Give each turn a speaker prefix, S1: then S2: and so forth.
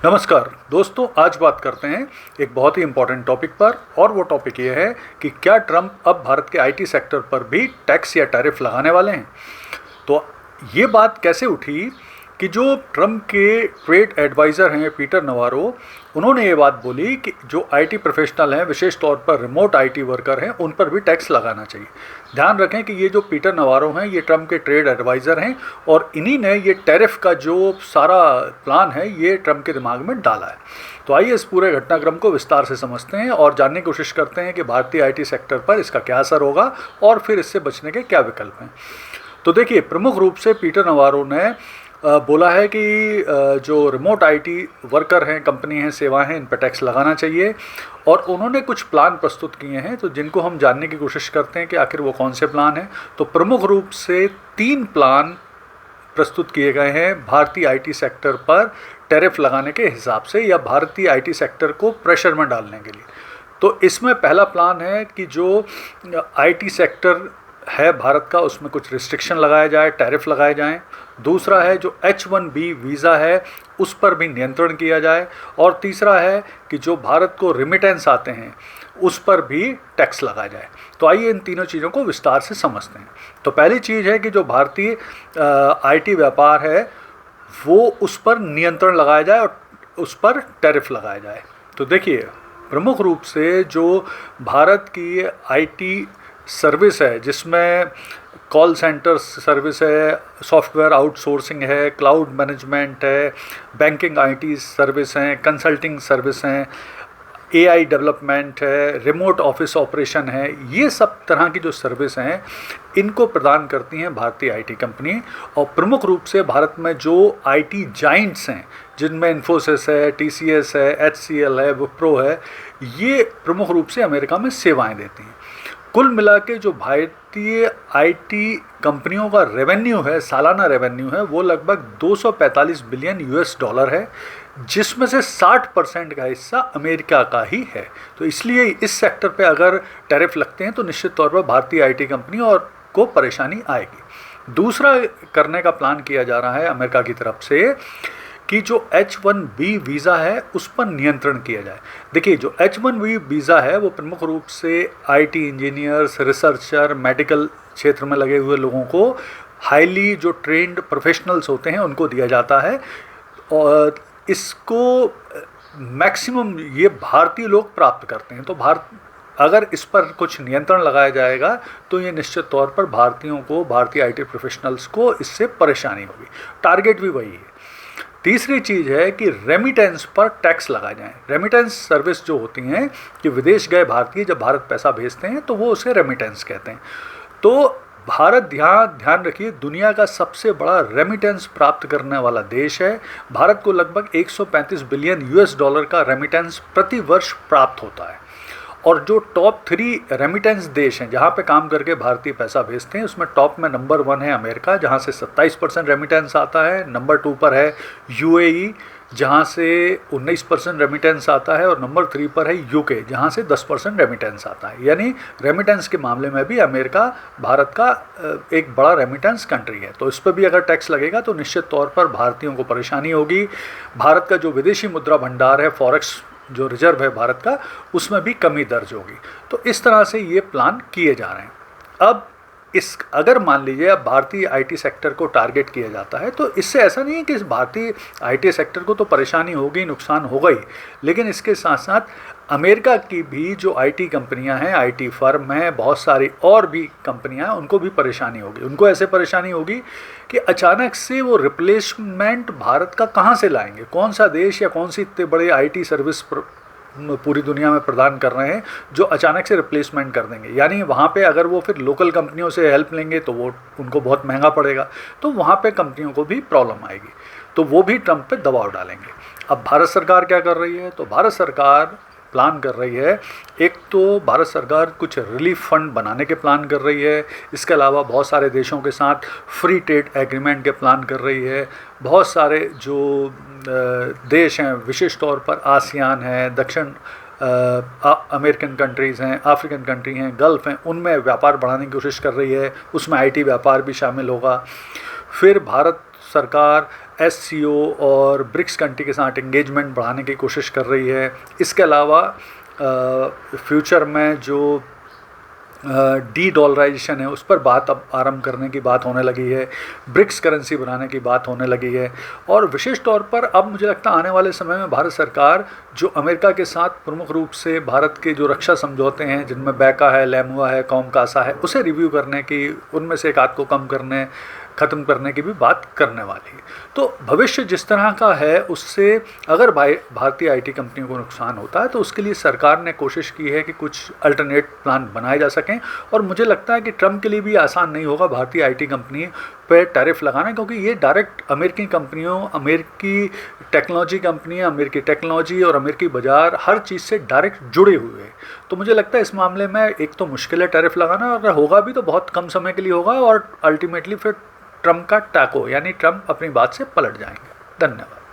S1: नमस्कार दोस्तों, आज बात करते हैं एक बहुत ही इम्पोर्टेंट टॉपिक पर। और वो टॉपिक ये है कि क्या ट्रंप अब भारत के आईटी सेक्टर पर भी टैक्स या टैरिफ लगाने वाले हैं। तो ये बात कैसे उठी कि जो ट्रंप के ट्रेड एडवाइज़र हैं पीटर नवारो, उन्होंने ये बात बोली कि जो आईटी प्रोफेशनल हैं, विशेष तौर पर रिमोट आईटी वर्कर हैं, उन पर भी टैक्स लगाना चाहिए। ध्यान रखें कि ये जो पीटर नवारो हैं, ये ट्रंप के ट्रेड एडवाइज़र हैं और इन्हीं ने ये टैरिफ का जो सारा प्लान है ये ट्रंप के दिमाग में डाला है। तो आइए इस पूरे घटनाक्रम को विस्तार से समझते हैं और जानने की कोशिश करते हैं कि भारतीय आईटी सेक्टर पर इसका क्या असर होगा और फिर इससे बचने के क्या विकल्प हैं। तो देखिए, प्रमुख रूप से पीटर नवारो ने बोला है कि जो रिमोट आईटी वर्कर हैं, कंपनी हैं, सेवाएं हैं, इन पर टैक्स लगाना चाहिए। और उन्होंने कुछ प्लान प्रस्तुत किए हैं, तो जिनको हम जानने की कोशिश करते हैं कि आखिर वो कौन से प्लान हैं। तो प्रमुख रूप से 3 प्लान प्रस्तुत किए गए हैं भारतीय आईटी सेक्टर पर टैरिफ लगाने के हिसाब से, या भारतीय आईटी सेक्टर को प्रेशर में डालने के लिए। तो इसमें पहला प्लान है कि जो आईटी सेक्टर है भारत का, उसमें कुछ रिस्ट्रिक्शन लगाया जाए, टैरिफ लगाए जाएं। दूसरा है जो H-1B वीज़ा है, उस पर भी नियंत्रण किया जाए। और तीसरा है कि जो भारत को रिमिटेंस आते हैं उस पर भी टैक्स लगाया जाए। तो आइए इन तीनों चीज़ों को विस्तार से समझते हैं। तो पहली चीज़ है कि जो भारतीय आईटी व्यापार है वो उस पर नियंत्रण लगाया जाए और उस पर टैरिफ लगाया जाए। तो देखिए, प्रमुख रूप से जो भारत की आईटी सर्विस है, जिसमें कॉल सेंटर सर्विस है, सॉफ्टवेयर आउटसोर्सिंग है, क्लाउड मैनेजमेंट है, बैंकिंग आईटी सर्विस हैं, कंसल्टिंग सर्विस हैं, एआई डेवलपमेंट है, रिमोट ऑफिस ऑपरेशन है, ये सब तरह की जो सर्विस हैं इनको प्रदान करती हैं भारतीय आईटी कंपनी। और प्रमुख रूप से भारत में जो आईटी जाइंट्स हैं, जिनमें इन्फोसिस है, टीसीएस है, एचसीएल है, विप्रो है, ये प्रमुख रूप से अमेरिका में सेवाएं देती हैं। कुल मिला के जो भारतीय आईटी कंपनियों का रेवेन्यू है, सालाना रेवेन्यू है, वो लगभग 245 बिलियन यूएस डॉलर है, जिसमें से 60% का हिस्सा अमेरिका का ही है। तो इसलिए इस सेक्टर पे अगर टैरिफ लगते हैं तो निश्चित तौर पर भारतीय आईटी कंपनी और को परेशानी आएगी। दूसरा करने का प्लान किया जा रहा है अमेरिका की तरफ से कि जो H-1B वीज़ा है उस पर नियंत्रण किया जाए। देखिए, जो H-1B वीज़ा है वो प्रमुख रूप से आईटी इंजीनियर्स, रिसर्चर, मेडिकल क्षेत्र में लगे हुए लोगों को, हाईली जो ट्रेंड प्रोफेशनल्स होते हैं उनको दिया जाता है। और इसको मैक्सिमम ये भारतीय लोग प्राप्त करते हैं। तो अगर इस पर कुछ नियंत्रण लगाया जाएगा तो ये निश्चित तौर पर भारतीयों को, भारतीय आईटी प्रोफेशनल्स को इससे परेशानी होगी। टारगेट भी वही है। तीसरी चीज़ है कि रेमिटेंस पर टैक्स लगाए जाएं। रेमिटेंस सर्विस जो होती हैं कि विदेश गए भारतीय जब भारत पैसा भेजते हैं तो वो उसे रेमिटेंस कहते हैं। तो भारत, ध्यान रखिए, दुनिया का सबसे बड़ा रेमिटेंस प्राप्त करने वाला देश है। भारत को लगभग 135 बिलियन यूएस डॉलर का रेमिटेंस प्रति वर्ष प्राप्त होता है। और जो टॉप 3 रेमिटेंस देश हैं जहाँ पे काम करके भारतीय पैसा भेजते हैं, उसमें टॉप में नंबर 1 है अमेरिका, जहाँ से 27% रेमिटेंस आता है। नंबर 2 पर है यूएई, जहाँ से 19% रेमिटेंस आता है। और नंबर 3 पर है यूके, जहाँ से 10% रेमिटेंस आता है। यानी रेमिटेंस के मामले में भी अमेरिका भारत का एक बड़ा रेमिटेंस कंट्री है। तो इस पर भी अगर टैक्स लगेगा तो निश्चित तौर पर भारतीयों को परेशानी होगी। भारत का जो विदेशी मुद्रा भंडार है, फॉरेक्स जो रिजर्व है भारत का, उसमें भी कमी दर्ज होगी। तो इस तरह से ये प्लान किए जा रहे हैं। अब अगर मान लीजिए अब भारतीय आईटी सेक्टर को टारगेट किया जाता है तो इससे ऐसा नहीं है कि इस भारतीय आईटी सेक्टर को तो परेशानी होगी, नुकसान होगा ही, लेकिन इसके साथ साथ अमेरिका की भी जो आईटी कंपनियां हैं, आईटी फर्म हैं, बहुत सारी और भी कंपनियां हैं, उनको भी परेशानी होगी। उनको ऐसे परेशानी होगी कि अचानक से वो रिप्लेसमेंट भारत का कहाँ से लाएंगे। कौन सा देश या कौन सी इतने बड़े आईटी सर्विस पूरी दुनिया में प्रदान कर रहे हैं जो अचानक से रिप्लेसमेंट कर देंगे। यानी वहाँ पे अगर वो फिर लोकल कंपनियों से हेल्प लेंगे तो वो उनको बहुत महंगा पड़ेगा, तो वहाँ पे कंपनियों को भी प्रॉब्लम आएगी। तो वो भी ट्रंप पे दबाव डालेंगे। अब भारत सरकार क्या कर रही है? तो भारत सरकार प्लान कर रही है, एक तो भारत सरकार कुछ रिलीफ फंड बनाने के प्लान कर रही है। इसके अलावा बहुत सारे देशों के साथ फ्री ट्रेड एग्रीमेंट के प्लान कर रही है। बहुत सारे जो देश हैं, विशेष तौर पर आसियान है, दक्षिण अमेरिकन कंट्रीज़ हैं, अफ्रीकन कंट्री हैं, गल्फ़ हैं, उनमें व्यापार बढ़ाने की कोशिश कर रही है। उसमें आईटी व्यापार भी शामिल होगा। फिर भारत सरकार एससीओ और ब्रिक्स कंट्री के साथ एंगेजमेंट बढ़ाने की कोशिश कर रही है। इसके अलावा फ्यूचर में जो डी डॉलराइजेशन है उस पर बात अब आरंभ करने की बात होने लगी है, ब्रिक्स करेंसी बनाने की बात होने लगी है। और विशेष तौर पर अब मुझे लगता है आने वाले समय में भारत सरकार जो अमेरिका के साथ प्रमुख रूप से भारत के जो रक्षा समझौते हैं जिनमें बैका है, लैमुआ है, कौम कासा है, उसे रिव्यू करने की, उनमें से एक आध को कम करने, ख़त्म करने की भी बात करने वाली है। तो भविष्य जिस तरह का है उससे अगर भारतीय आईटी कंपनियों को नुकसान होता है तो उसके लिए सरकार ने कोशिश की है कि कुछ अल्टरनेट प्लान बनाए जा सकें। और मुझे लगता है कि ट्रम्प के लिए भी आसान नहीं होगा भारतीय आईटी कंपनी पे टैरिफ लगाना, क्योंकि ये डायरेक्ट अमेरिकी कंपनियों, अमेरिकी टेक्नोलॉजी कंपनियाँ, अमेरिकी टेक्नोलॉजी और अमेरिकी बाज़ार हर चीज़ से डायरेक्ट जुड़े हुए हैं। तो मुझे लगता है इस मामले में एक तो मुश्किल है टैरिफ लगाना, अगर होगा भी तो बहुत कम समय के लिए होगा और अल्टीमेटली फिर ट्रम्प का टाको यानी ट्रम्प अपनी बात से पलट जाएंगे। धन्यवाद।